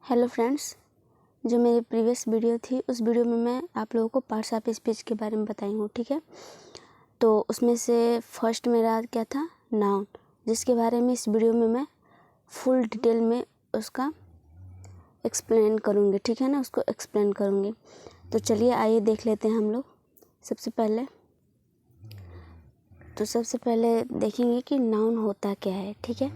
Hello friends, जो मेरी previous video थी उस वीडियो में मैं आप लोगों को पार्ट्स ऑफ स्पीच के बारे में बताई हूँ। ठीक है, तो उसमें से फर्स्ट मेरा क्या था, नाउन, जिसके बारे में इस वीडियो में मैं फुल डिटेल में उसका एक्सप्लेन करूँगी। ठीक है ना, उसको एक्सप्लेन करूँगी। तो चलिए आइए देख लेते हैं हम लोग। सबसे पहले देखेंगे कि नाउन होता क्या है। ठीक है,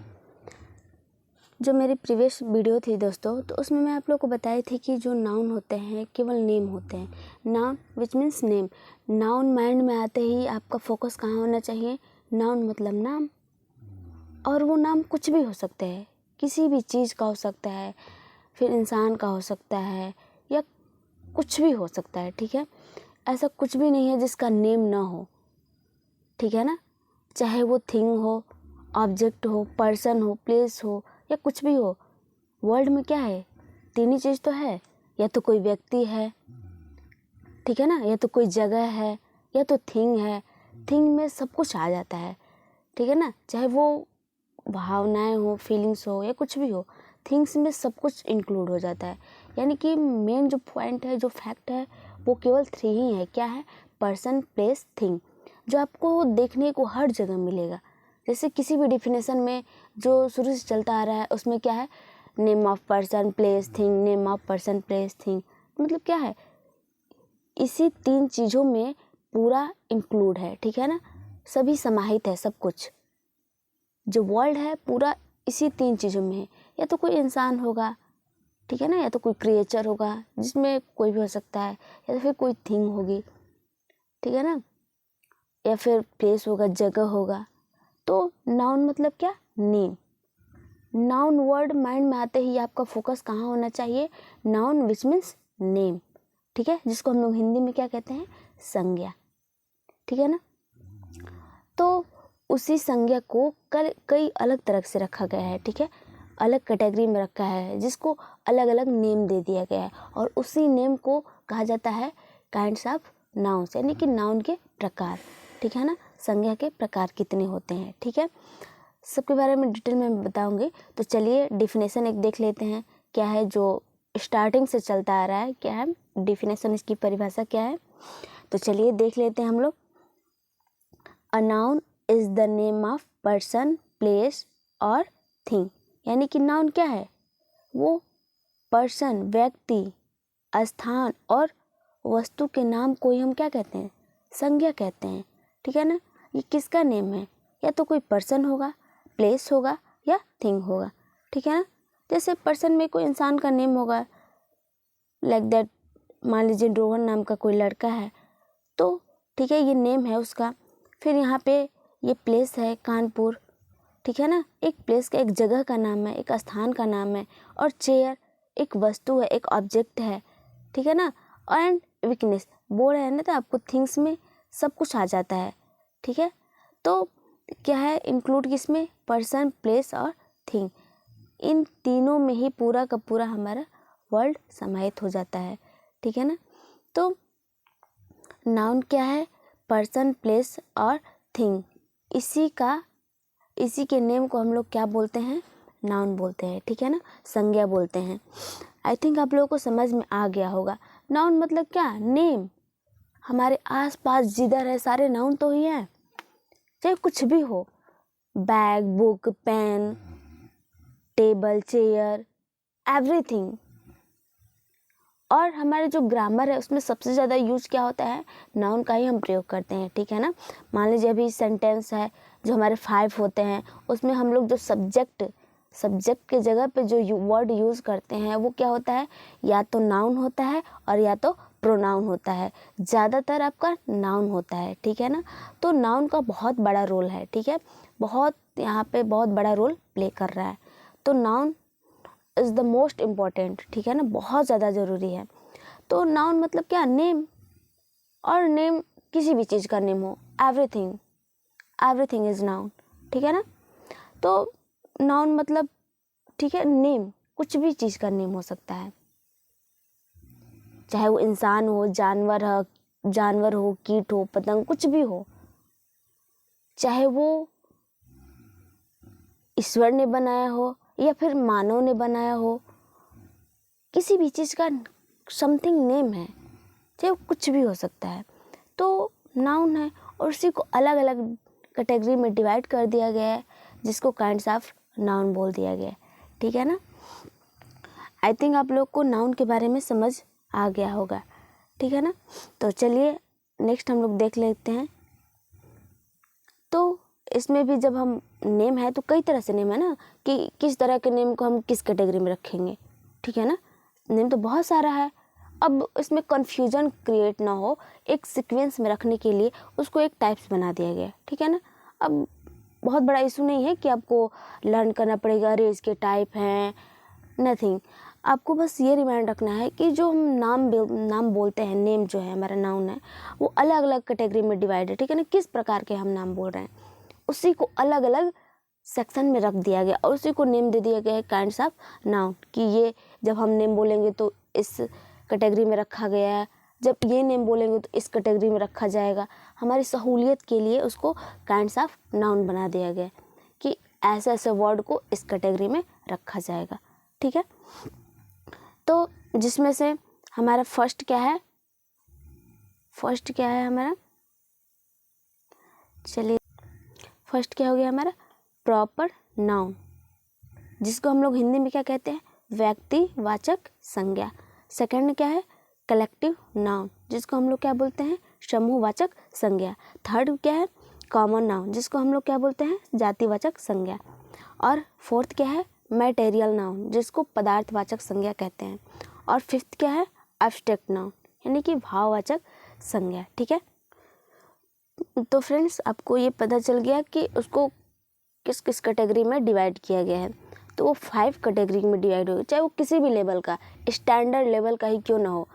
जो मेरी प्रीवियस वीडियो थी दोस्तों, तो उसमें मैं आप लोग को बताई थी कि जो नाउन होते हैं केवल नेम होते हैं। Noun which means name. Noun mind में आते ही आपका फोकस कहाँ होना चाहिए? नाउन मतलब नाम, और वो नाम कुछ भी हो सकते हैं, किसी भी चीज़ का हो सकता है, फिर इंसान का हो सकता है, या कुछ भी हो सकता है। ठीक है, ऐसा कुछ भी नहीं है जिसका नेम ना हो। ठीक है ना, चाहे वो थिंग हो, ऑब्जेक्ट हो, पर्सन हो, प्लेस हो, या कुछ भी हो। वर्ल्ड में क्या है? तीन ही चीज़ तो है, या तो कोई व्यक्ति है, ठीक है ना, या तो कोई जगह है, या तो थिंग है। थिंग में सब कुछ आ जाता है। ठीक है ना, चाहे वो भावनाएं हो, फीलिंग्स हो, या कुछ भी हो, थिंग्स में सब कुछ इंक्लूड हो जाता है। यानी कि मेन जो पॉइंट है, जो फैक्ट है, वो केवल 3 ही है। क्या है? पर्सन, प्लेस, थिंग, जो आपको देखने को हर जगह मिलेगा। जैसे किसी भी डिफिनेशन में जो शुरू से चलता आ रहा है, उसमें क्या है? Name of person, place, thing, name of person, place, thing. मतलब क्या है? इसी 3 चीज़ों में पूरा इंक्लूड है। ठीक है ना, सभी समाहित है, सब कुछ जो वर्ल्ड है पूरा इसी 3 चीज़ों में है। या तो कोई इंसान होगा, ठीक है ना, या तो कोई क्रिएचर होगा जिसमें कोई भी हो सकता है, या तो फिर कोई थिंग होगी, ठीक है ना, या फिर प्लेस होगा, जगह होगा। तो नाउन मतलब क्या? नेम। नाउन वर्ड माइंड में आते ही आपका फोकस कहाँ होना चाहिए? Noun which means name. ठीक है, जिसको हम लोग हिंदी में क्या कहते हैं? संज्ञा। ठीक है ना, तो उसी संज्ञा को कई अलग तरह से रखा गया है। ठीक है, अलग कैटेगरी में रखा है, जिसको अलग अलग नेम दे दिया गया है, और उसी नेम को कहा जाता है काइंड्स ऑफ नाउन्स, यानी कि नाउन के प्रकार। ठीक है ना, संज्ञा के प्रकार कितने होते हैं। ठीक है, सबके बारे में डिटेल में बताऊंगी। तो चलिए डिफिनेशन एक देख लेते हैं, क्या है जो स्टार्टिंग से चलता आ रहा है, क्या है डिफिनेशन, इसकी परिभाषा क्या है। तो चलिए देख लेते हैं हम लोग। A noun is the name of person, place और थिंग। यानी कि नाउन क्या है? वो पर्सन, व्यक्ति, स्थान और वस्तु के नाम को ही हम क्या कहते हैं? संज्ञा कहते हैं। ठीक है ना, ये किसका नेम है? या तो कोई पर्सन होगा, प्लेस होगा, या थिंग होगा। ठीक है ना, जैसे पर्सन में कोई इंसान का नेम होगा, लाइक दैट, मान लीजिए रोहन नाम का कोई लड़का है, तो ठीक है, ये नेम है उसका। फिर यहाँ पे ये प्लेस है, कानपुर। ठीक है ना, एक प्लेस का, एक जगह का नाम है, एक स्थान का नाम है। और चेयर एक वस्तु है, एक ऑब्जेक्ट है। ठीक है ना, एंड वीकनेस, बोल रहे हैं ना, तो आपको थिंग्स में सब कुछ आ जाता है। ठीक है, तो क्या है इंक्लूड किसमें? पर्सन, प्लेस और थिंग। इन तीनों में ही पूरा का पूरा हमारा वर्ल्ड समाहित हो जाता है। ठीक है ना, तो नाउन क्या है? पर्सन, प्लेस और थिंग। इसी के नेम को हम लोग क्या बोलते हैं? नाउन बोलते हैं। ठीक है ना, संज्ञा बोलते हैं। आई थिंक आप लोगों को समझ में आ गया होगा। नाउन मतलब क्या? नेम। हमारे आसपास जिधर है सारे नाउन तो ही है, चाहे कुछ भी हो। Bag, book, pen, table, chair, everything. और हमारे जो ग्रामर है उसमें सबसे ज़्यादा यूज क्या होता है? नाउन का ही हम प्रयोग करते हैं। ठीक है ना, मान लीजिए अभी सेंटेंस है, जो हमारे 5 होते हैं, उसमें हम लोग जो सब्जेक्ट के जगह पे जो वर्ड यूज़ करते हैं वो क्या होता है? या तो नाउन होता है और या तो प्रोनाउन होता है। ज़्यादातर आपका नाउन होता है। ठीक है ना, तो नाउन का बहुत बड़ा रोल है। ठीक है, बहुत यहाँ पे बहुत बड़ा रोल प्ले कर रहा है। तो noun is the most important. ठीक है ना, बहुत ज़्यादा ज़रूरी है। तो नाउन मतलब क्या? नेम। और नेम किसी भी चीज़ का नेम हो, एवरीथिंग इज़ नाउन। ठीक है ना, तो नाउन मतलब, ठीक है, नेम, कुछ भी चीज़ का नेम हो सकता है, चाहे वो इंसान हो, जानवर हो, कीट हो, पतंग, कुछ भी हो। चाहे वो ईश्वर ने बनाया हो या फिर मानव ने बनाया हो, किसी भी चीज़ का समथिंग नेम है, चाहे वो कुछ भी हो सकता है, तो नाउन है। और उसी को अलग अलग कैटेगरी में डिवाइड कर दिया गया है, जिसको काइंड्स ऑफ नाउन बोल दिया गया है। ठीक है ना। आई थिंक आप लोग को नाउन के बारे में समझ आ गया होगा। ठीक है ना। तो चलिए नेक्स्ट हम लोग देख लेते हैं। तो इसमें भी जब हम नेम है तो कई तरह से नेम है ना, कि किस तरह के नेम को हम किस कैटेगरी में रखेंगे। ठीक है ना। नेम तो बहुत सारा है। अब इसमें कन्फ्यूजन क्रिएट ना हो, एक सीक्वेंस में रखने के लिए उसको एक टाइप्स बना दिया गया। ठीक है ना। अब बहुत बड़ा इशू नहीं है कि आपको लर्न करना पड़ेगा अरे इसके टाइप हैं, नथिंग। आपको बस ये रिमाइंड रखना है कि जो हम नाम बोलते हैं, नेम जो है हमारा नाउन है, वो अलग अलग कैटेगरी में डिवाइड है। ठीक है ना। किस प्रकार के हम नाम बोल रहे हैं उसी को अलग अलग सेक्शन में रख दिया गया और उसी को नेम दे दिया गया है काइंड्स ऑफ नाउन, कि ये जब हम नेम बोलेंगे तो इस कैटेगरी में रखा गया है, जब ये नेम बोलेंगे तो इस कैटेगरी में रखा जाएगा। हमारी सहूलियत के लिए उसको काइंड्स ऑफ नाउन बना दिया गया कि ऐसे ऐसे वर्ड को इस कैटेगरी में रखा जाएगा। ठीक है। तो जिसमें से हमारा फर्स्ट क्या है हमारा, चलिए फर्स्ट क्या हो गया हमारा, प्रॉपर नाउन, जिसको हम लोग हिंदी में क्या कहते हैं, व्यक्तिवाचक संज्ञा। सेकंड क्या है, कलेक्टिव नाउन, जिसको हम लोग क्या बोलते हैं, समूहवाचक संज्ञा। थर्ड क्या है, कॉमन नाउन, जिसको हम लोग क्या बोलते हैं, जातिवाचक संज्ञा। और फोर्थ क्या है, मैटेरियल नाउन, जिसको पदार्थवाचक संज्ञा कहते हैं। और फिफ्थ क्या है, एब्स्ट्रैक्ट नाउन, यानी कि भाववाचक संज्ञा। ठीक है। तो फ्रेंड्स आपको ये पता चल गया कि उसको किस किस कैटेगरी में डिवाइड किया गया है। तो वो 5 कैटेगरी में डिवाइड हो, चाहे वो किसी भी लेवल का, स्टैंडर्ड लेवल का ही क्यों ना हो।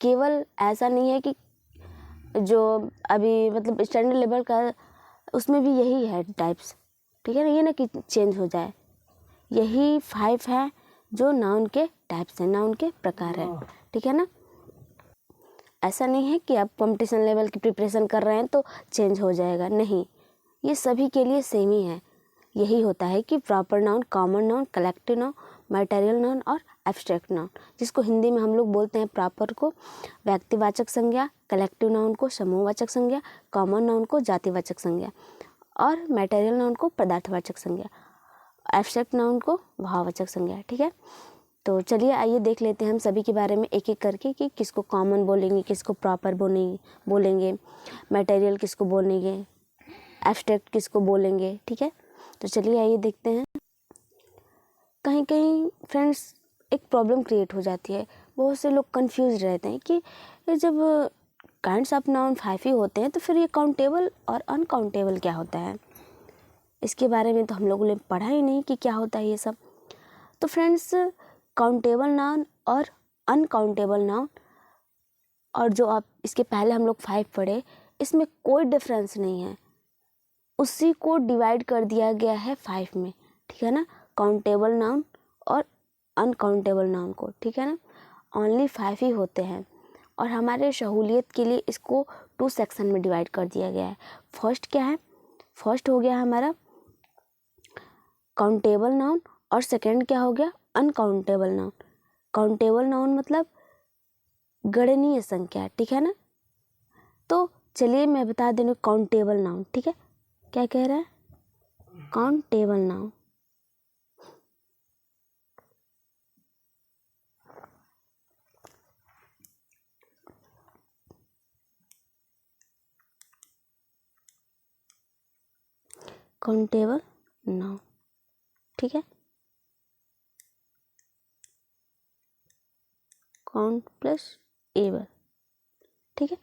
केवल ऐसा नहीं है कि जो अभी मतलब स्टैंडर्ड लेवल का उसमें भी यही है टाइप्स। ठीक है ना। ये ना कि चेंज हो जाए, यही 5 है जो नाउन के टाइप्स हैं, नाउन के प्रकार हैं। ठीक है ना। ऐसा नहीं है कि आप कंपटीशन लेवल की प्रिपरेशन कर रहे हैं तो चेंज हो जाएगा, नहीं, ये सभी के लिए सेम ही है। यही होता है कि proper noun, common noun, collective noun, material noun और एब्स्ट्रैक्ट नाउन, जिसको हिंदी में हम लोग बोलते हैं प्रॉपर को व्यक्तिवाचक संज्ञा, कलेक्टिव नाउन को समूहवाचक संज्ञा, कॉमन नाउन को जातिवाचक संज्ञा और मैटेरियल नाउन को पदार्थवाचक संज्ञा, एब्स्ट्रैक्ट नाउन को भाववाचक संज्ञा। ठीक है। तो चलिए आइए देख लेते हैं हम सभी के बारे में एक एक करके कि किसको कॉमन बोलेंगे, किसको प्रॉपर बोलेंगे, मैटेरियल किसको बोलेंगे, एब्स्ट्रैक्ट किसको बोलेंगे। ठीक है। तो चलिए आइए देखते हैं। कहीं कहीं फ्रेंड्स एक प्रॉब्लम क्रिएट हो जाती है, बहुत से लोग कंफ्यूज रहते हैं कि जब काइंड्स ऑफ नाउन 5 ही होते हैं तो फिर ये काउंटेबल और अनकाउंटेबल क्या होता है। इसके बारे में तो हम लोगों ने पढ़ा ही नहीं कि क्या होता है ये सब। तो फ्रेंड्स काउंटेबल नाउन और अनकाउंटेबल नाउन, और जो आप इसके पहले हम लोग 5 पढ़े, इसमें कोई डिफरेंस नहीं है, उसी को डिवाइड कर दिया गया है 5 में। ठीक है ना। काउंटेबल नाउन और अनकाउंटेबल नाउन को। ठीक है ना। ओनली 5 ही होते हैं और हमारे सहूलियत के लिए इसको 2 सेक्शन में डिवाइड कर दिया गया है। फर्स्ट क्या है, फर्स्ट हो गया हमारा काउंटेबल नाउन और सेकंड क्या हो गया, अनकाउंटेबल नाउन। काउंटेबल नाउन मतलब गणनीय संख्या। ठीक है ना। तो चलिए मैं बता दें काउंटेबल नाउन। ठीक है। क्या कह रहा है, काउंटेबल नाउन, काउंटेबल नाउन। ठीक है। Count plus able. ठीक है।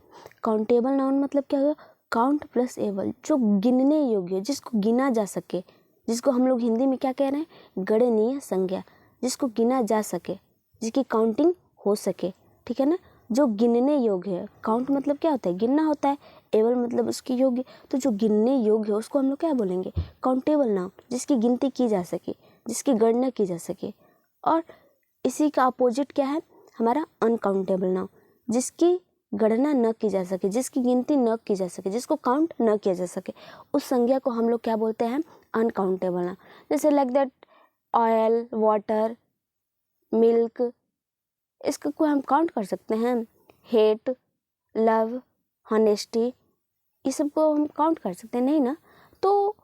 काउंटेबल नाउन मतलब क्या होगा, काउंट प्लस एबल, जो गिनने योग्य, जिसको गिना जा सके, जिसको हम लोग हिंदी में क्या कह रहे हैं, गणनीय संज्ञा, जिसको गिना जा सके, जिसकी काउंटिंग हो सके। ठीक है ना। जो गिनने योग्य है, काउंट मतलब क्या होता है, गिनना होता है, एबल मतलब उसकी योग्य, तो जो गिनने योग्य है उसको हम लोग क्या बोलेंगे, काउंटेबल नाउन, जिसकी गिनती की जा सके, जिसकी गणना की जा सके। और इसी का अपोजिट क्या है हमारा, अनकाउंटेबल नाउन, जिसकी गणना न की जा सके, जिसकी गिनती न की जा सके, जिसको काउंट न किया जा सके, उस संज्ञा को हम लोग क्या बोलते हैं, अनकाउंटेबल नाउन। जैसे like that oil, water, milk, इसको कोई हम काउंट कर सकते हैं? हेट, लव, हॉनेस्टी, ये सब को हम काउंट कर सकते हैं? नहीं ना। तो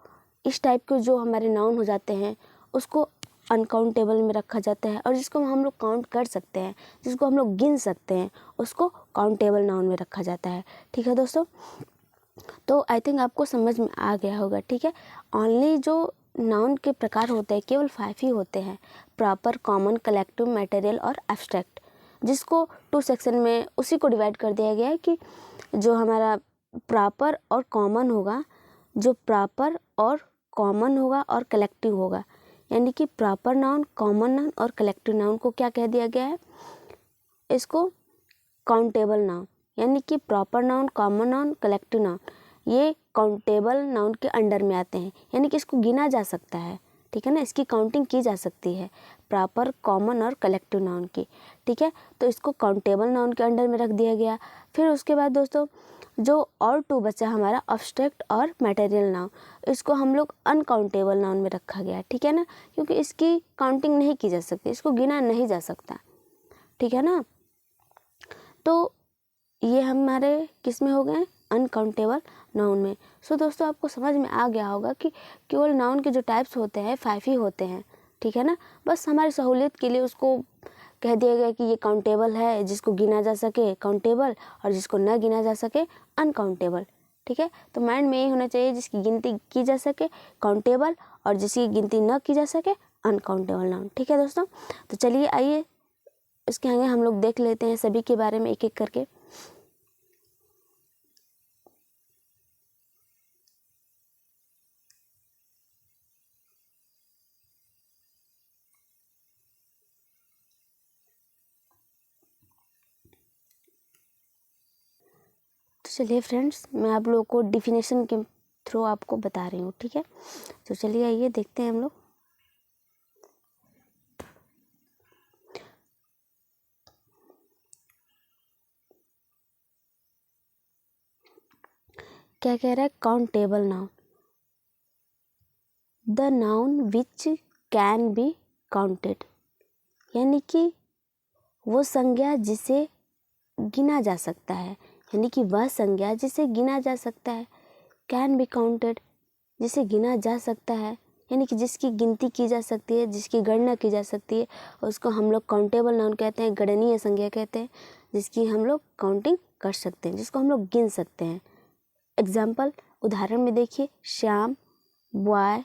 इस टाइप के जो हमारे नाउन हो जाते हैं उसको अनकाउंटेबल में रखा जाता है, और जिसको हम लोग काउंट कर सकते हैं, जिसको हम लोग गिन सकते हैं, उसको काउंटेबल नाउन में रखा जाता है। ठीक है दोस्तों, तो आई थिंक आपको समझ में आ गया होगा। ठीक है, ओनली जो नाउन के प्रकार होते हैं केवल 5 ही होते हैं, प्रॉपर, कॉमन, कलेक्टिव, मटेरियल और एब्स्ट्रैक्ट, जिसको 2 सेक्शन में उसी को डिवाइड कर दिया गया है कि जो हमारा प्रॉपर और कॉमन होगा, जो प्रॉपर और कॉमन होगा और कलेक्टिव होगा, यानी कि प्रॉपर नाउन, कॉमन नाउन और कलेक्टिव नाउन को क्या कह दिया गया है? इसको काउंटेबल नाउन, यानी कि proper noun, common noun, collective noun, ये काउंटेबल नाउन के अंडर में आते हैं, यानी कि इसको गिना जा सकता है। ठीक है ना, इसकी काउंटिंग की जा सकती है, प्रॉपर, कॉमन और कलेक्टिव नाउन की। ठीक है, तो इसको काउंटेबल नाउन के अंडर में रख दिया गया। फिर उसके बाद दोस्तों जो और 2 बचा हमारा, एब्स्ट्रैक्ट और मटेरियल नाउन, इसको हम लोग अनकाउंटेबल नाउन में रखा गया। ठीक है ना, क्योंकि इसकी काउंटिंग नहीं की जा सकती, इसको गिना नहीं जा सकता। ठीक है ना, तो ये हमारे किस में हो गए? अनकाउंटेबल नाउन में। सो दोस्तों आपको समझ में आ गया होगा कि केवल नाउन के जो टाइप्स होते हैं 5 ही होते हैं। ठीक है ना, बस हमारी सहूलियत के लिए उसको कह दिया गया कि ये काउंटेबल है, जिसको गिना जा सके काउंटेबल, और जिसको न गिना जा सके अनकाउंटेबल। ठीक है, तो माइंड में यही होना चाहिए, जिसकी गिनती की जा सके काउंटेबल, और जिसकी गिनती न की जा सके अनकाउंटेबल नाउन। ठीक है दोस्तों, तो चलिए आइए इसके आगे हम लोग देख लेते हैं सभी के बारे में एक एक करके। तो चलिए फ्रेंड्स, मैं आप लोगों को डिफिनेशन के थ्रू आपको बता रही हूँ। ठीक है, तो चलिए आइए देखते हैं हम लोग। क्या कह रहा है? Countable noun, the noun which can be counted, यानी कि वो संज्ञा जिसे गिना जा सकता है, यानी कि वह संज्ञा जिसे गिना जा सकता है। कैन बी काउंटेड, जिसे गिना जा सकता है, यानी कि जिसकी गिनती की जा सकती है, जिसकी गणना की जा सकती है, उसको हम लोग काउंटेबल नाउन कहते हैं, गणनीय संज्ञा कहते हैं, जिसकी हम लोग काउंटिंग कर सकते हैं, जिसको हम लोग गिन सकते हैं। एग्जाम्पल, उदाहरण में देखिए, श्याम, बॉय,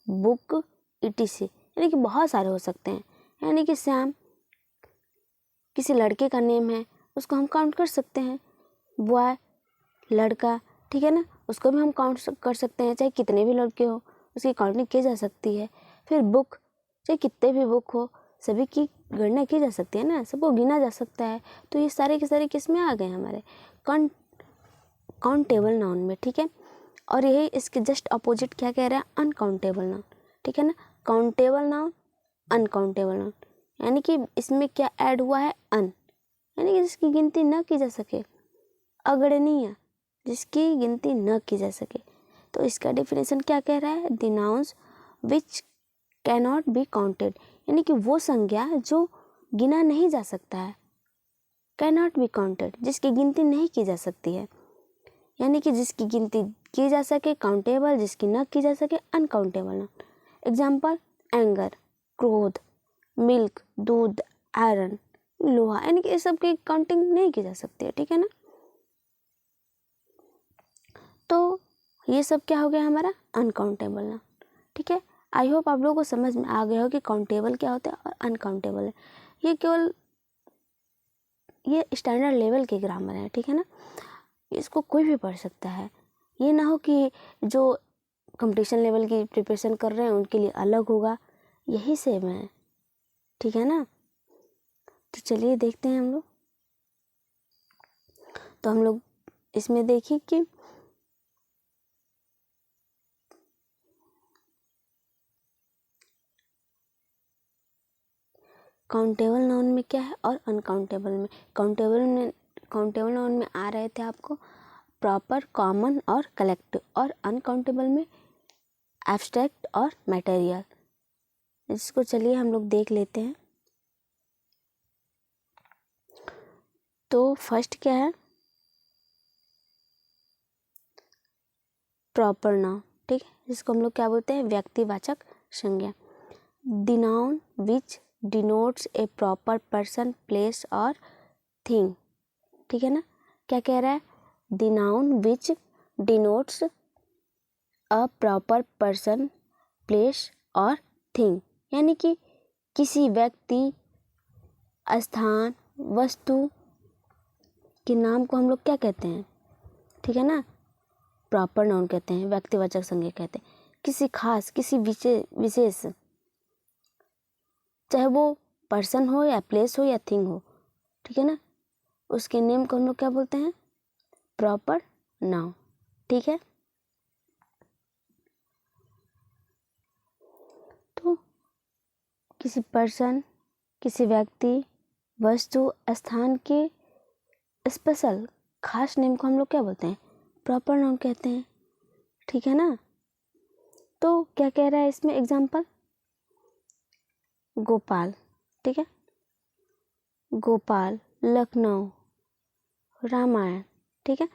बुक, etc, यानी कि बहुत सारे हो सकते हैं। यानी कि श्याम किसी लड़के का नेम है, उसको हम काउंट कर सकते हैं। बॉय लड़का, ठीक है ना, उसको भी हम काउंट कर सकते हैं, चाहे कितने भी लड़के हो उसकी काउंटिंग की जा सकती है। फिर बुक, चाहे कितने भी बुक हो सभी की गणना की जा सकती है ना, सबको गिना जा सकता है। तो ये सारे के सारे किस में आ गए? हमारे काउंटेबल नाउन में। ठीक है, और यही इसके जस्ट अपोजिट क्या कह रहा है? Uncountable noun. ठीक है ना, काउंटेबल नाउन, अनकाउंटेबल नाउन, यानी कि इसमें क्या ऐड हुआ है? अन, यानी कि जिसकी गिनती न की जा सके, अगणनीय, जिसकी गिनती न की जा सके। तो इसका डेफिनेशन क्या कह रहा है? The nouns which cannot be counted, यानी कि वो संज्ञा जो गिना नहीं जा सकता है, कैनॉट बी काउंटेड, जिसकी गिनती नहीं की जा सकती है, यानी कि जिसकी गिनती की जा सके काउंटेबल, जिसकी न की जा सके अनकाउंटेबल नाउन। एग्जाम्पल, एंगर, क्रोध, मिल्क, दूध, आयरन, लोहा, यानी कि ये सब की काउंटिंग नहीं की जा सकती है। ठीक है ना, तो ये सब क्या हो गया हमारा? Uncountable noun. ठीक है, आई होप आप लोगों को समझ में आ गया हो कि काउंटेबल क्या होता है और अनकाउंटेबल है। ये केवल ये स्टैंडर्ड लेवल के ग्रामर है। ठीक है ना, इसको कोई भी पढ़ सकता है। ये ना हो कि जो कंपटीशन लेवल की प्रिपरेशन कर रहे हैं उनके लिए अलग होगा, यही सेम है। ठीक है ना, तो चलिए देखते हैं हम लोग। तो हम लोग इसमें देखिए कि काउंटेबल नाउन में क्या है और अनकाउंटेबल में। काउंटेबल नाउन में आ रहे थे आपको प्रॉपर, कॉमन और कलेक्टिव, और अनकाउंटेबल में एब्स्ट्रैक्ट और मटेरियल। इसको चलिए हम लोग देख लेते हैं। तो फर्स्ट क्या है, प्रॉपर नाउन, ठीक है, जिसको हम लोग क्या बोलते हैं, व्यक्तिवाचक संज्ञा। The noun which denotes A proper person, place और थिंग, ठीक है ना। क्या कह रहा है, the noun which denotes a proper person, place और थिंग, यानी कि किसी व्यक्ति, स्थान, वस्तु के नाम को हम लोग क्या कहते हैं, ठीक है ना, प्रॉपर नाउन कहते हैं, व्यक्तिवाचक संज्ञा कहते हैं। किसी खास, किसी विशेष, चाहे वो पर्सन हो या प्लेस हो या थिंग हो, ठीक है ना, उसके नेम को हम लोग क्या बोलते हैं, प्रॉपर नाउन, ठीक है। तो किसी पर्सन, किसी व्यक्ति, वस्तु, स्थान के स्पेशल, खास नेम को हम लोग क्या बोलते हैं, प्रॉपर नाउन कहते हैं, ठीक है ना। तो क्या कह रहा है इसमें एग्जाम्पल, गोपाल, ठीक है, गोपाल, लखनऊ, रामायण, ठीक है।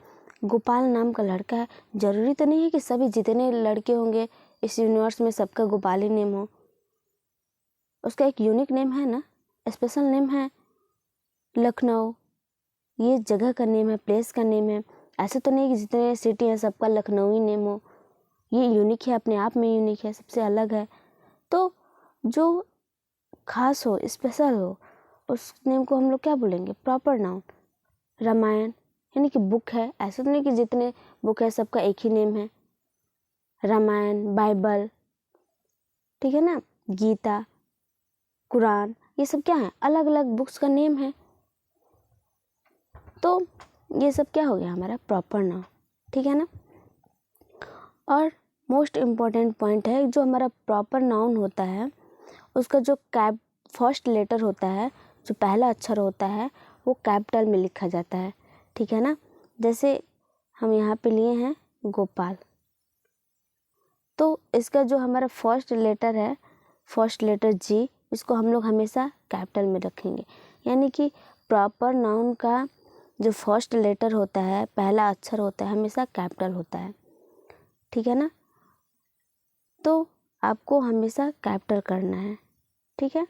गोपाल नाम का लड़का है, जरूरी तो नहीं है कि सभी जितने लड़के होंगे इस यूनिवर्स में सबका गोपाल ही नेम हो, उसका एक यूनिक नेम है ना, स्पेशल नेम है। लखनऊ ये जगह का नेम है, प्लेस का नेम है, ऐसे तो नहीं कि जितने सिटी हैं सबका लखनऊ ही नेम हो, ये यूनिक है, अपने आप में यूनिक है, सबसे अलग है। तो जो खास हो, स्पेशल हो, उस नेम को हम लोग क्या बोलेंगे, प्रॉपर नाउन। रामायण यानी कि बुक है, ऐसा तो नहीं कि जितने बुक है सबका एक ही नेम है, रामायण, बाइबल, ठीक है ना, गीता, कुरान, ये सब क्या है, अलग अलग बुक्स का नेम है। तो ये सब क्या हो गया हमारा प्रॉपर नाउन, ठीक है ना। और मोस्ट इम्पॉर्टेंट पॉइंट है, जो हमारा प्रॉपर नाउन होता है उसका जो फर्स्ट लेटर होता है, जो पहला अक्षर होता है वो कैपिटल में लिखा जाता है, ठीक है ना। जैसे हम यहाँ पे लिए हैं गोपाल, तो इसका जो हमारा फर्स्ट लेटर है, फर्स्ट लेटर जी, इसको हम लोग हमेशा कैपिटल में रखेंगे, यानी कि प्रॉपर नाउन का जो फर्स्ट लेटर होता है, पहला अक्षर होता है, हमेशा कैपिटल होता है, ठीक है ना। तो आपको हमेशा कैपिटल करना है, ठीक है,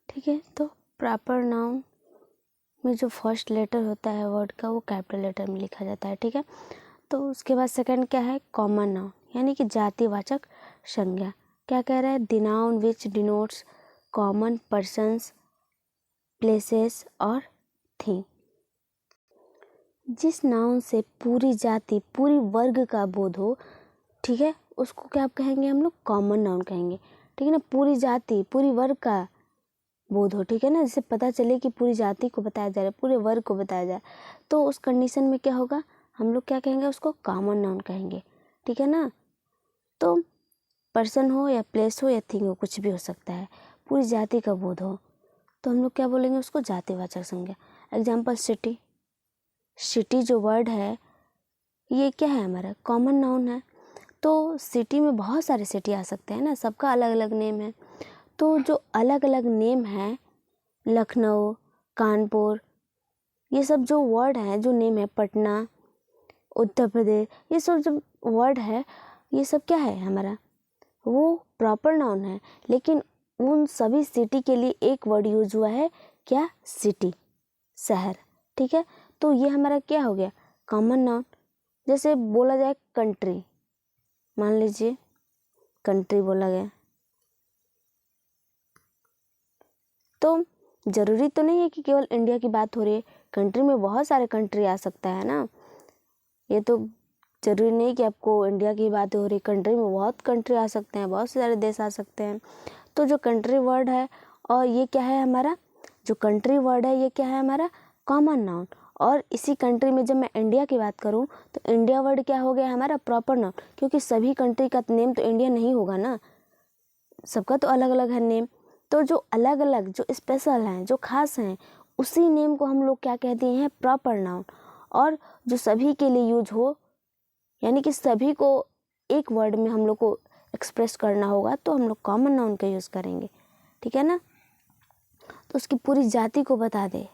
ठीक है। तो प्रॉपर नाउन में जो फर्स्ट लेटर होता है वर्ड का, वो कैपिटल लेटर में लिखा जाता है, ठीक है। तो उसके बाद सेकंड क्या है, कॉमन नाउन, यानी कि जातिवाचक संज्ञा। क्या कह रहा है, the noun which denotes common persons, places और थिंग, जिस नाउन से पूरी जाति, पूरी वर्ग का बोध हो, ठीक है, उसको क्या आप कहेंगे, हम लोग कॉमन नाउन कहेंगे, ठीक है ना। पूरी जाति, पूरी वर्ग का बोध हो, ठीक है ना, जिससे पता चले कि पूरी जाति को बताया जा रहा है, पूरे वर्ग को बताया जा रहा है, तो उस कंडीशन में क्या होगा, हम लोग क्या कहेंगे, उसको कॉमन नाउन कहेंगे, ठीक है ना। तो पर्सन हो या प्लेस हो या थिंग हो, कुछ भी हो सकता है, पूरी जाति का बोध हो, तो हम लोग क्या बोलेंगे, उसको जातिवाचक संज्ञा। एग्जाम्पल सिटी, सिटी जो वर्ड है ये क्या है, हमारा कॉमन नाउन है। तो सिटी में बहुत सारे सिटी आ सकते हैं ना, सबका अलग अलग नेम है, तो जो अलग अलग नेम है, लखनऊ, कानपुर, ये सब जो वर्ड हैं, जो नेम है, पटना, उत्तर प्रदेश, ये सब जो वर्ड है, ये सब क्या है हमारा, वो प्रॉपर नाउन है, लेकिन उन सभी सिटी के लिए एक वर्ड यूज हुआ है, क्या, सिटी, शहर, ठीक है। तो ये हमारा क्या हो गया, कॉमन नाउन। जैसे बोला जाए कंट्री, मान लीजिए कंट्री बोला गया, तो ज़रूरी तो नहीं है कि केवल इंडिया की बात हो रही है, कंट्री में बहुत सारे कंट्री आ सकता है ना, ये तो ज़रूरी नहीं कि आपको इंडिया की बात हो रही, कंट्री में बहुत कंट्री आ सकते हैं, बहुत सारे देश आ सकते हैं। तो जो कंट्री वर्ड है, और ये क्या है हमारा, जो कंट्री वर्ड है ये क्या है हमारा, कॉमन नाउन। और इसी कंट्री में जब मैं इंडिया की बात करूं तो इंडिया वर्ड क्या हो गया हमारा, प्रॉपर नाउन, क्योंकि सभी कंट्री का नेम तो इंडिया नहीं होगा ना, सबका तो अलग अलग है नेम। तो जो अलग अलग, जो स्पेशल हैं, जो खास हैं, उसी नेम को हम लोग क्या कहते हैं, प्रॉपर नाउन। और जो सभी के लिए यूज हो, यानी कि सभी को एक वर्ड में हम लोग को एक्सप्रेस करना होगा, तो हम लोग कॉमन नाउन का यूज़ करेंगे, ठीक है ना। तो उसकी पूरी जाति को बता दे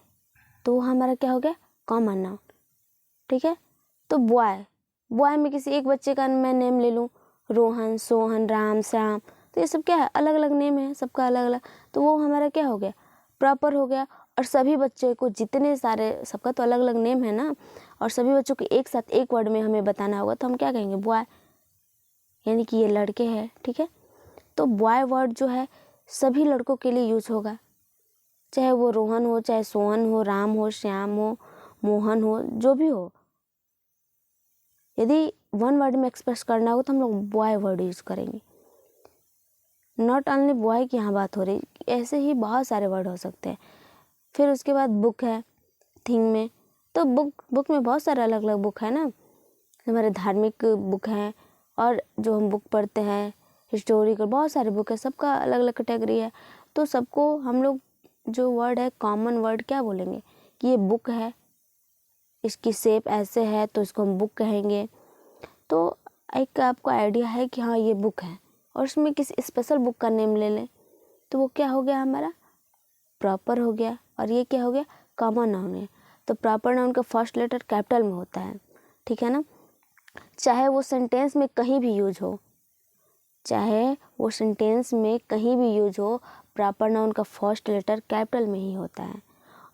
तो वो हमारा क्या हो गया, कॉमन नाउन। ठीक है, तो बॉय में किसी एक बच्चे का मैं नेम ले लूँ, रोहन, सोहन, राम, श्याम, तो ये सब क्या है, अलग अलग नेम है सबका अलग अलग, तो वो हमारा क्या हो गया, प्रॉपर हो गया। और सभी बच्चे को जितने सारे, सबका तो अलग अलग नेम है ना, और सभी बच्चों को एक साथ एक वर्ड में हमें बताना होगा, तो हम क्या कहेंगे, बॉय, यानी कि ये लड़के हैं। ठीक है, तो बॉय वर्ड जो है सभी लड़कों के लिए यूज होगा, चाहे वो रोहन हो, चाहे सोहन हो, राम हो, श्याम हो, मोहन हो, जो भी हो। यदि वन वर्ड में एक्सप्रेस करना हो तो हम लोग बॉय वर्ड यूज करेंगे। नॉट ओनली बॉय की यहाँ बात हो रही, ऐसे ही बहुत सारे वर्ड हो सकते हैं। फिर उसके बाद बुक है, थिंग में, तो बुक में बहुत सारे अलग अलग बुक है ना, हमारे धार्मिक बुक हैं, और जो हम बुक पढ़ते हैं हिस्टोरिकल, बहुत सारे बुक है, सबका अलग अलग कैटेगरी है। तो सबको हम लोग जो वर्ड है कॉमन वर्ड क्या बोलेंगे कि ये बुक है, इसकी शेप ऐसे है तो इसको हम बुक कहेंगे। तो एक आपको आइडिया है कि हाँ ये बुक है, और उसमें किसी स्पेशल बुक का नेम ले लें तो वो क्या हो गया, हमारा प्रॉपर हो गया, और ये क्या हो गया, कॉमन नाउन है। तो प्रॉपर नाउन का फर्स्ट लेटर कैपिटल में होता है। ठीक है ना, चाहे वो सेंटेंस में कहीं भी यूज हो, चाहे वो सेंटेंस में कहीं भी यूज हो, प्रॉपर नाउन का फर्स्ट लेटर कैपिटल में ही होता है।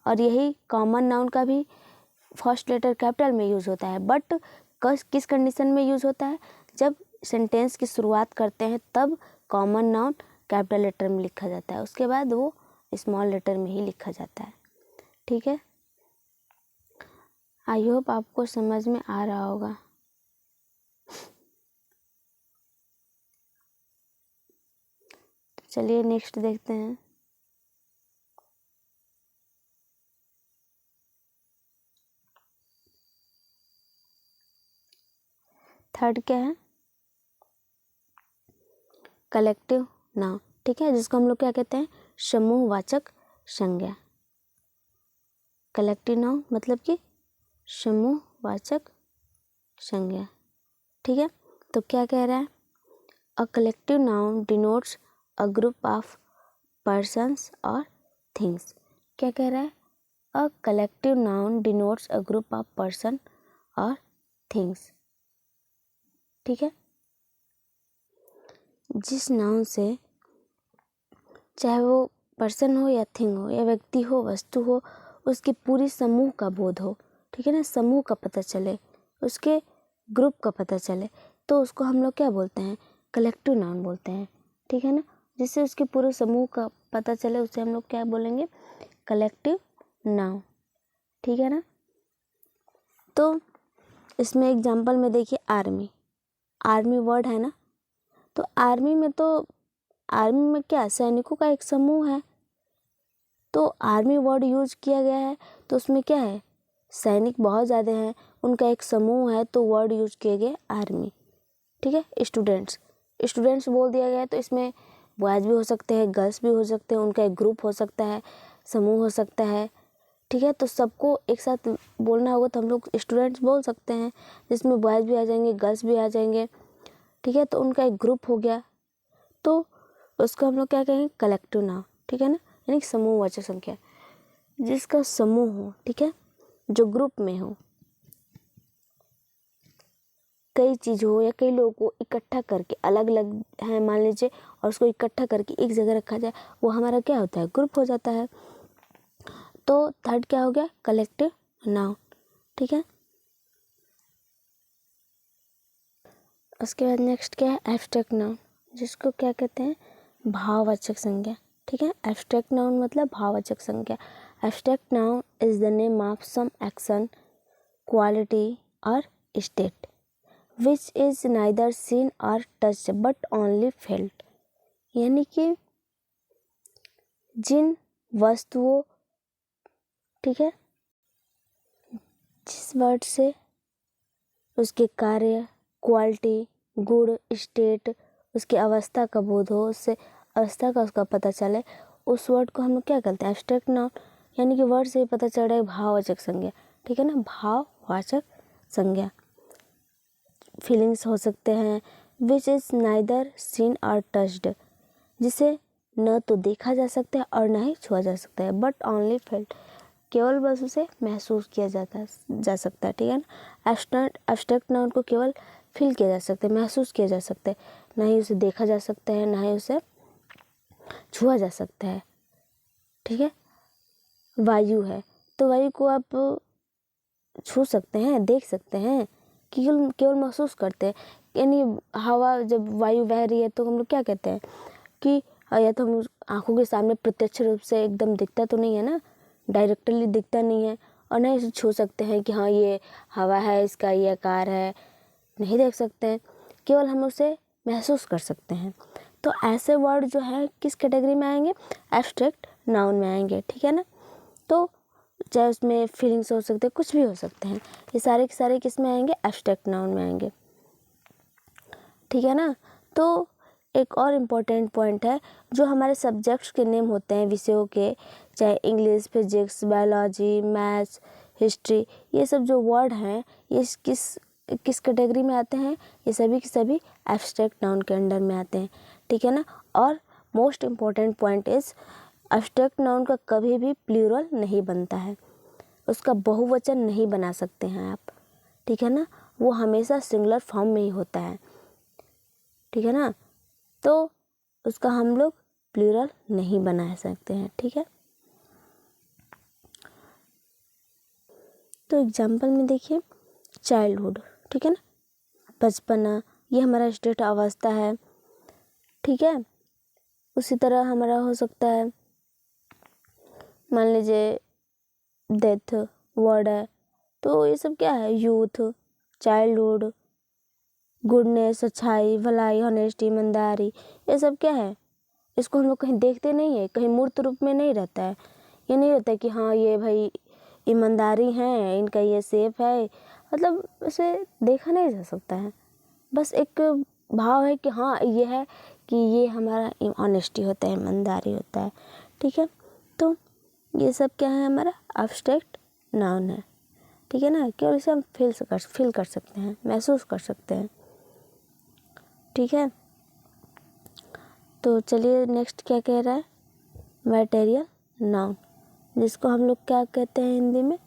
और यही कॉमन नाउन का भी फर्स्ट लेटर कैपिटल में यूज होता है, बट किस कंडीशन में यूज होता है, जब सेंटेंस की शुरुआत करते हैं तब कॉमन नाउन कैपिटल लेटर में लिखा जाता है, उसके बाद वो स्मॉल लेटर में ही लिखा जाता है। ठीक है, आई होप आपको समझ में आ रहा होगा। चलिए नेक्स्ट देखते हैं। थर्ड क्या है, कलेक्टिव नाउन। ठीक है, जिसको हम लोग क्या कहते हैं, समूहवाचक संज्ञा। कलेक्टिव नाउन मतलब कि समूहवाचक संज्ञा। ठीक है, तो क्या कह रहा है, a collective noun denotes a group of persons और थिंग्स। क्या कह रहा है, a collective noun denotes a group of person और थिंग्स। ठीक है, जिस नाउन से, चाहे वो पर्सन हो या थिंग हो या व्यक्ति हो, वस्तु हो, उसके पूरी समूह का बोध हो, ठीक है ना, समूह का पता चले, उसके ग्रुप का पता चले, तो उसको हम लोग क्या बोलते हैं, कलेक्टिव नाउन बोलते हैं। ठीक है ना, जिससे उसके पूरे समूह का पता चले उसे हम लोग क्या बोलेंगे, कलेक्टिव नाउन। ठीक है ना, तो इसमें एग्जाम्पल में देखिए, आर्मी वर्ड है ना, तो आर्मी में क्या, सैनिकों का एक समूह है, तो आर्मी वर्ड यूज किया गया है, तो उसमें क्या है, सैनिक बहुत ज़्यादा हैं, उनका एक समूह है, तो वर्ड यूज किए गए आर्मी। ठीक है, स्टूडेंट्स बोल दिया गया है, तो इसमें बॉयज़ भी हो सकते हैं, गर्ल्स भी हो सकते हैं, उनका एक ग्रुप हो सकता है, समूह हो सकता है। ठीक है, तो सबको एक साथ बोलना होगा तो हम लोग स्टूडेंट्स बोल सकते हैं, जिसमें बॉयज़ भी आ जाएंगे, गर्ल्स भी आ जाएंगे। ठीक है, तो उनका एक ग्रुप हो गया, तो उसको हम लोग क्या कहेंगे, कलेक्टिव नाउन। ठीक है ना, यानी समूहवाचक संख्या, जिसका समूह हो, ठीक है, जो ग्रुप में हो, कई चीज़ हो या कई लोगों को इकट्ठा करके, अलग अलग है मान लीजिए, और उसको इकट्ठा करके एक जगह रखा जाए, वो हमारा क्या होता है, ग्रुप हो जाता है। तो थर्ड क्या हो गया, कलेक्टिव नाउन। ठीक है, उसके बाद नेक्स्ट क्या है, एब्स्ट्रैक्ट नाउन, जिसको क्या कहते हैं, भाववाचक संज्ञा। ठीक है, एब्स्ट्रैक्ट नाउन मतलब भाववाचक संज्ञा। Abstract noun is the name of some action, quality और state which is neither seen or touched but only felt। यानी कि जिन वस्तुओं, ठीक है, जिस वर्ड से उसके कार्य, क्वालिटी, गुण, स्टेट, उसकी अवस्था का बोध हो, उससे अवस्था का उसका पता चले, उस वर्ड को हम लोग क्या कहते हैं, एब्स्ट्रैक्ट नाउन। यानी कि वर्ड से ही पता चल रहा है, भाववाचक संज्ञा। ठीक है ना, भाववाचक संज्ञा। फीलिंग्स हो सकते हैं, विच इज़ नाइदर सीन और टच्ड, जिसे न तो देखा जा सकता है और न ही छुआ जा सकता है, बट ओनली फेल्ट, केवल बस उसे महसूस किया जा सकता है, ठीक है ना। एब्स्ट्रैक्ट नाउन को केवल फील किया जा सकता है, महसूस किया जा सकता है, ना ही उसे देखा जा सकता है, ना ही उसे छुआ जा सकता है, ठीक है। वायु है तो वायु को आप छू सकते हैं, देख सकते हैं, केवल केवल महसूस करते हैं। यानी हवा जब वायु बह रही है तो हम लोग क्या कहते हैं कि या तो हम आंखों के सामने प्रत्यक्ष रूप से एकदम दिखता तो नहीं है ना, डायरेक्टली दिखता नहीं है, और नहीं इसे छू सकते हैं कि हाँ ये हवा है, इसका ये आकार है, नहीं देख सकते हैं, केवल हम उसे महसूस कर सकते हैं। तो ऐसे वर्ड जो है किस कैटेगरी में आएंगे, एब्स्ट्रैक्ट नाउन में आएंगे, ठीक है ना। तो चाहे उसमें फीलिंग्स हो सकते हैं, कुछ भी हो सकते हैं, ये सारे के सारे किस में आएंगे, एब्स्ट्रैक्ट नाउन में आएंगे, ठीक है ना। तो एक और इम्पोर्टेंट पॉइंट है, जो हमारे सब्जेक्ट्स के नेम होते हैं विषयों के, चाहे English, physics, biology, maths, history, ये सब जो वर्ड हैं ये किस कैटेगरी में आते हैं, ये सभी के सभी एब्स्ट्रैक्ट नाउन के अंडर में आते हैं, ठीक है ना। और most important point is abstract noun का कभी भी प्लूरल नहीं बनता है, उसका बहुवचन नहीं बना सकते हैं आप, ठीक है ना, वो हमेशा सिंगुलर फॉर्म में ही होता है, ठीक है ना। तो उसका हम लोग प्लूरल नहीं बना सकते हैं, ठीक है। तो एग्जाम्पल में देखिए, चाइल्डहुड, ठीक है ना, बचपना, ये हमारा स्टेट अवस्था है, ठीक है। उसी तरह हमारा हो सकता है, मान लीजिए डेथ वर्ड है, तो ये सब क्या है, यूथ, चाइल्डहुड, गुडनेस, अच्छाई, भलाई, ऑनेस्टी, ईमानदारी, ये सब क्या है, इसको हम लोग कहीं देखते नहीं है, कहीं मूर्त रूप में नहीं रहता है, ये नहीं होता कि हाँ ये भाई ईमानदारी है, इनका ये सेफ है, मतलब उसे देखा नहीं जा सकता है, बस एक भाव है कि हाँ ये है कि ये हमारा ऑनेस्टी होता है, ईमानदारी होता है, ठीक है। तो ये सब क्या है, हमारा एब्स्ट्रैक्ट नाउन है, ठीक है ना, केवल इसे हम फील कर सकते हैं, महसूस कर सकते हैं, ठीक है। तो चलिए नेक्स्ट क्या कह रहा है, मटेरियल नाउन, जिसको हम लोग क्या कहते हैं हिंदी में,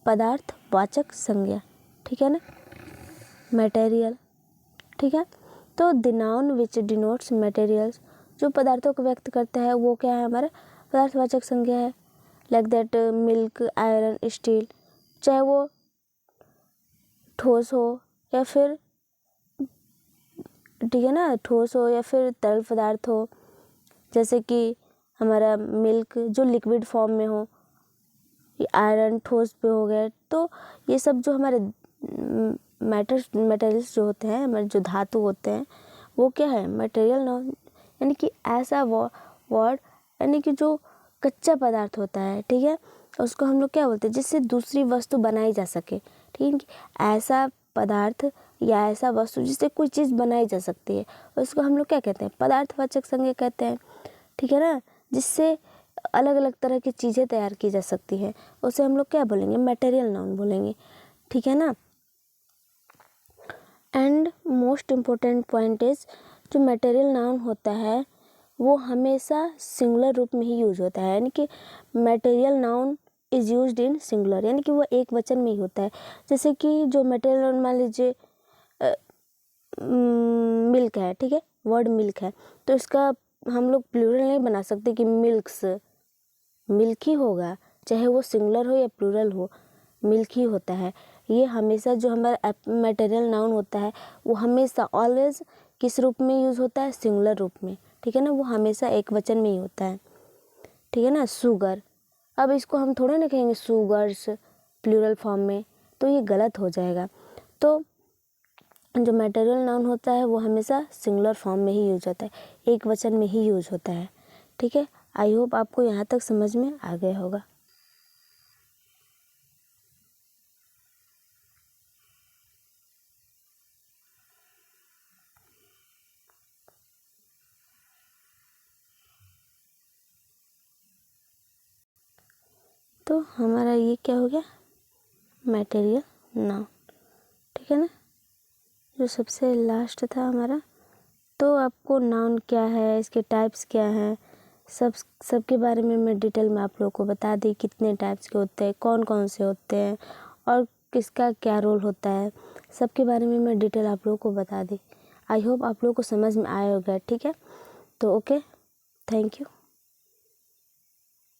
पदार्थवाचक संज्ञा, ठीक है ना, मटेरियल, ठीक है। तो the noun which denotes materials, जो पदार्थों को व्यक्त करता है वो क्या है, हमारा पदार्थवाचक संज्ञा है। Like that milk, iron, steel, चाहे वो ठोस हो या फिर, ठीक है ना, ठोस हो या फिर तरल पदार्थ हो, जैसे कि हमारा मिल्क जो लिक्विड फॉर्म में हो, ये आयरन ठोस पे हो गए, तो ये सब जो हमारे मटेरियल्स जो होते हैं, हमारे जो धातु होते हैं, वो क्या है, मटेरियल नाउन, यानी कि ऐसा वर्ड, यानी कि जो कच्चा पदार्थ होता है, ठीक है, उसको हम लोग क्या बोलते हैं, जिससे दूसरी वस्तु बनाई जा सके, ठीक है, कि ऐसा पदार्थ या ऐसा वस्तु जिससे कोई चीज़ बनाई जा सकती है, उसको हम लोग क्या कहते हैं, पदार्थवाचक संज्ञा कहते हैं, ठीक है ना। जिससे अलग अलग तरह की चीज़ें तैयार की जा सकती है, उसे हम लोग क्या बोलेंगे, मटेरियल नाउन बोलेंगे, ठीक है ना। And most important point is, जो मटेरियल नाउन होता है वो हमेशा सिंगुलर रूप में ही यूज होता है, यानी कि material noun is used in singular, यानी कि वो एक वचन में ही होता है। जैसे कि जो मटेरियल नाउन, मान लीजिए मिल्क है, ठीक है, वर्ड मिल्क है, तो इसका हम लोग प्लूरल नहीं बना सकते कि मिल्क्स, मिल्क ही होगा, चाहे वो सिंगुलर हो या प्लूरल हो, मिल्क ही होता है। ये हमेशा जो हमारा मटेरियल नाउन होता है वो हमेशा ऑलवेज किस रूप में यूज़ होता है, सिंगुलर रूप में, ठीक है ना, वो हमेशा एक वचन में ही होता है, ठीक है ना। शुगर, अब इसको हम थोड़ा ना कहेंगे शुगर्स प्लूरल फॉर्म में, तो ये गलत हो जाएगा। तो जो मटेरियल नाउन होता है वो हमेशा सिंगुलर फॉर्म में ही यूज होता है, एक वचन में ही यूज होता है, ठीक है। आई होप आपको यहाँ तक समझ में आ गया होगा। तो हमारा ये क्या हो गया, मटेरियल नाउन, ठीक है ना, जो सबसे लास्ट था हमारा। तो आपको नाउन क्या है, इसके टाइप्स क्या हैं, सबके बारे में मैं डिटेल में आप लोगों को बता दी, कितने टाइप्स के होते हैं, कौन कौन से होते हैं और किसका क्या रोल होता है, सबके बारे में मैं डिटेल आप लोगों को बता दी। आई होप आप लोगों को समझ में आया होगा। ठीक है, तो ओके, थैंक यू।